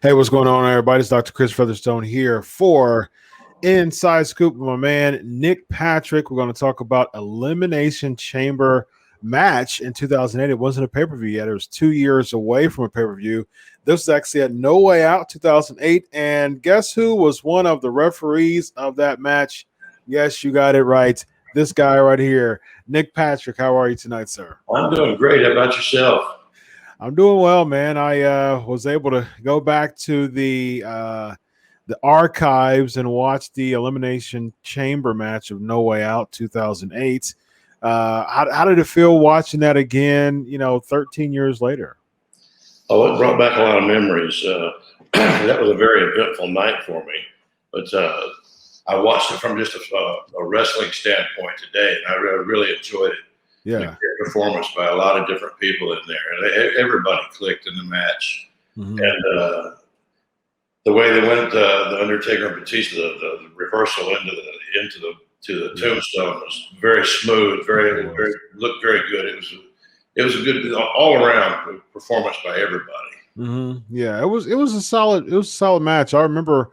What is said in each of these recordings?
Hey, what's going on, everybody? It's Dr. Chris Featherstone here for Inside SKoop with my man Nick Patrick. We're going to talk about Elimination Chamber match in 2008. It wasn't a pay-per-view yet. It was 2 years away from a pay-per-view. This was actually at No Way Out 2008. And guess who was one of the referees of that match? Yes, you got it right. This guy right here, Nick Patrick. How are you tonight, sir? I'm doing great. How about yourself? I'm doing well, man. I was able to go back to the archives and watch the Elimination Chamber match of No Way Out 2008. How did it feel watching that again? 13 years later. Oh, it brought back a lot of memories. That was a very eventful night for me. But I watched it from just a wrestling standpoint today, and I really enjoyed it. Yeah, great performance by a lot of different people in there, and everybody clicked in the match. Mm-hmm. And the way they went, the Undertaker and Batista, the reversal into the tombstone was very smooth, very looked very good. It was a good all around performance by everybody. Mm-hmm. Yeah, it was a solid match. I remember.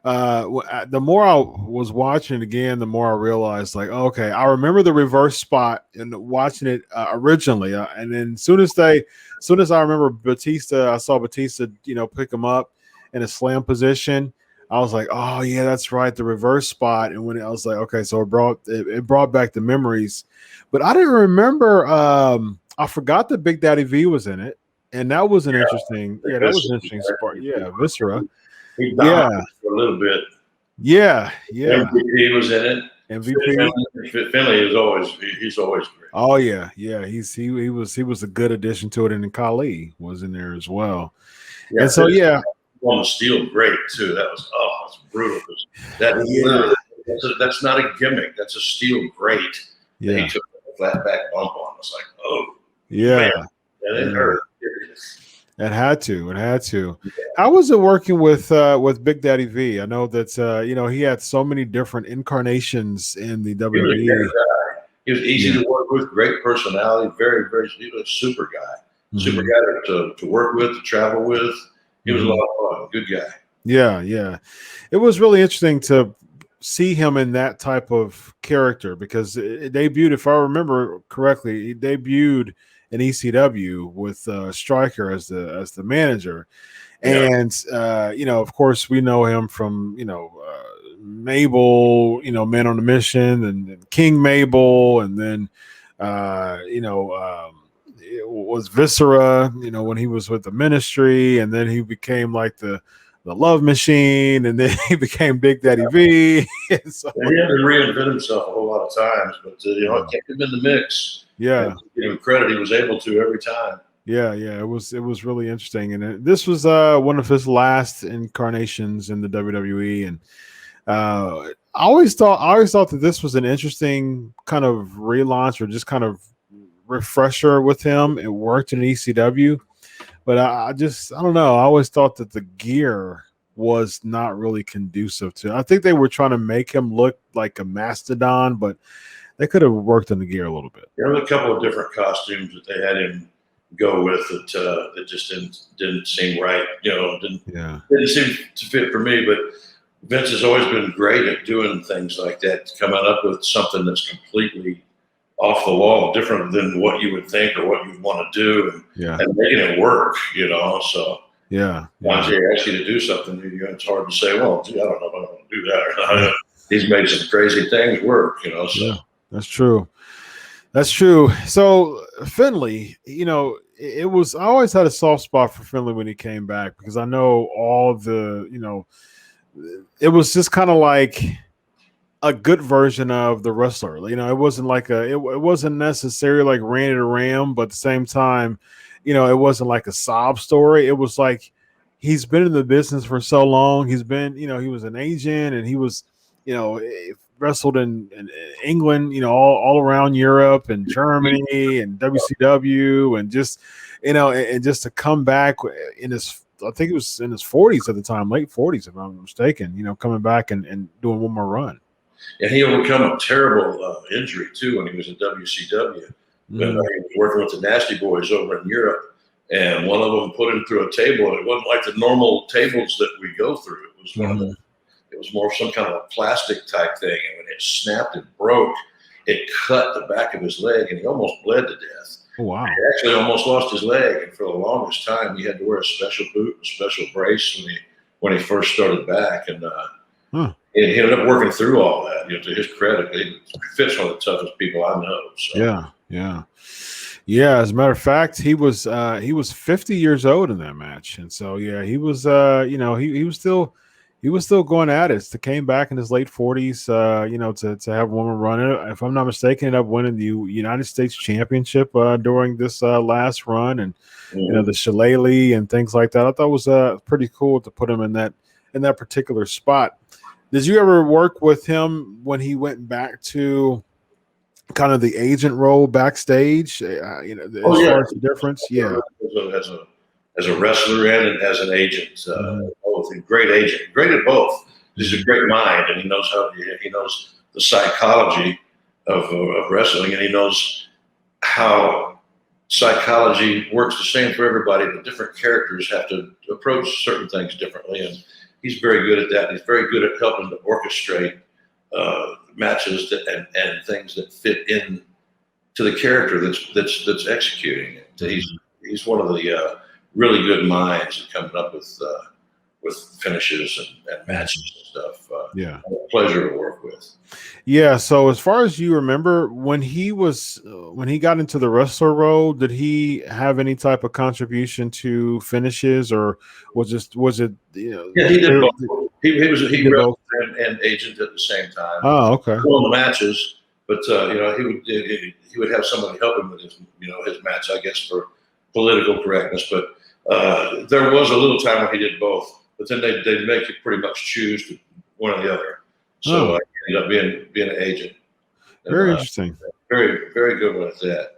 The more I was watching it again, the more I realized, like, okay, I remember the reverse spot and watching it originally, and then soon as I remember Batista, I saw Batista, pick him up in a slam position. I was like, oh yeah, that's right, the reverse spot. And when I was like, okay, so it brought back the memories, but I didn't remember. I forgot that Big Daddy V was in it, and that was an interesting. Yeah, that was an interesting spot. Yeah, Viscera. He dominated for a little bit. Yeah. MVP was in it. MVP. Finlay he's always great. Oh yeah. He was a good addition to it, and then Khali was in there as well. Yeah, and so on the steel great too. That was it's brutal. That's not a gimmick. That's a steel grate. Yeah. He took a flat back bump on. It's like, oh yeah, man. And it hurt. It had to. How was it working with Big Daddy V? I know that he had so many different incarnations in the WWE. He was easy to work with, great personality, very, very. He was a super guy, super guy to work with, to travel with. He was a lot of fun. Good guy. Yeah. It was really interesting to see him in that type of character because it debuted, if I remember correctly, he debuted in ECW with Stryker as the manager, and of course we know him from Mabel, Man on a Mission, and King Mabel, and then it was Viscera, when he was with the Ministry, and then he became like the Love Machine, and then he became Big Daddy V. So, he had to reinvent himself a whole lot of times, but it kept him in the mix. Yeah, credit he was able to every time. Yeah, it was really interesting, and this was one of his last incarnations in the WWE, and I always thought that this was an interesting kind of relaunch or just kind of refresher with him. It worked in ECW, but I don't know. I always thought that the gear was not really conducive to. I think they were trying to make him look like a mastodon, but they could have worked on the gear a little bit. There were a couple of different costumes that they had him go with that just didn't seem right. Didn't seem to fit for me. But Vince has always been great at doing things like that, coming up with something that's completely off the wall, different than what you would think or what you'd want to do, and making it work. So once they ask you to do something, it's hard to say, well, gee, I don't know if I'm going to do that or not. He's made some crazy things work. So. Yeah. That's true. So Finlay, I always had a soft spot for Finlay when he came back because I know all the, it was just kind of like a good version of the wrestler. It wasn't like it wasn't necessarily like Randy the Ram, but at the same time, it wasn't like a sob story. It was like he's been in the business for so long. He's been, he was an agent and he was, wrestled in England, all around Europe and Germany and WCW, and just, and just to come back in his, I think it was in his 40s at the time, late 40s, if I'm not mistaken, coming back and doing one more run. And he overcome a terrible injury too when he was in WCW. When he was working with the Nasty Boys over in Europe, and one of them put him through a table, and it wasn't like the normal tables that we go through. It was one of the, it was more some kind of a plastic type thing, and when it snapped and broke, it cut the back of his leg, and he almost bled to death. Oh, wow. He actually almost lost his leg, and for the longest time, he had to wear a special boot, a special brace when he first started back, and he ended up working through all that. You know, to his credit, Fitz one of the toughest people I know. So. Yeah. As a matter of fact, he was 50 years old in that match, and so he was he was still going at it. He came back in his late 40s, to have a woman run it. If I'm not mistaken, ended up winning the United States Championship during this last run, and the shillelagh and things like that. I thought it was pretty cool to put him in that particular spot. Did you ever work with him when he went back to kind of the agent role backstage? As far as the difference, as a wrestler and as an agent, both. A great agent, great at both. He's a great mind, and he knows the psychology of wrestling, and he knows how psychology works the same for everybody, but different characters have to approach certain things differently, and he's very good at that. He's very good at helping to orchestrate matches and things that fit in to the character that's executing it. He's one of the really good minds coming up with finishes and matches and stuff. A pleasure to work with. Yeah. So as far as you remember, when he got into the wrestler role, did he have any type of contribution to finishes, or was it? Yeah, he did both. He wrestled and agent at the same time. Oh, okay. Won the matches, but he would have somebody help him with his match, I guess, for political correctness. But there was a little time when he did both. But then they'd make you pretty much choose one or the other. So I ended up being an agent. Very interesting. Very, very good one at that.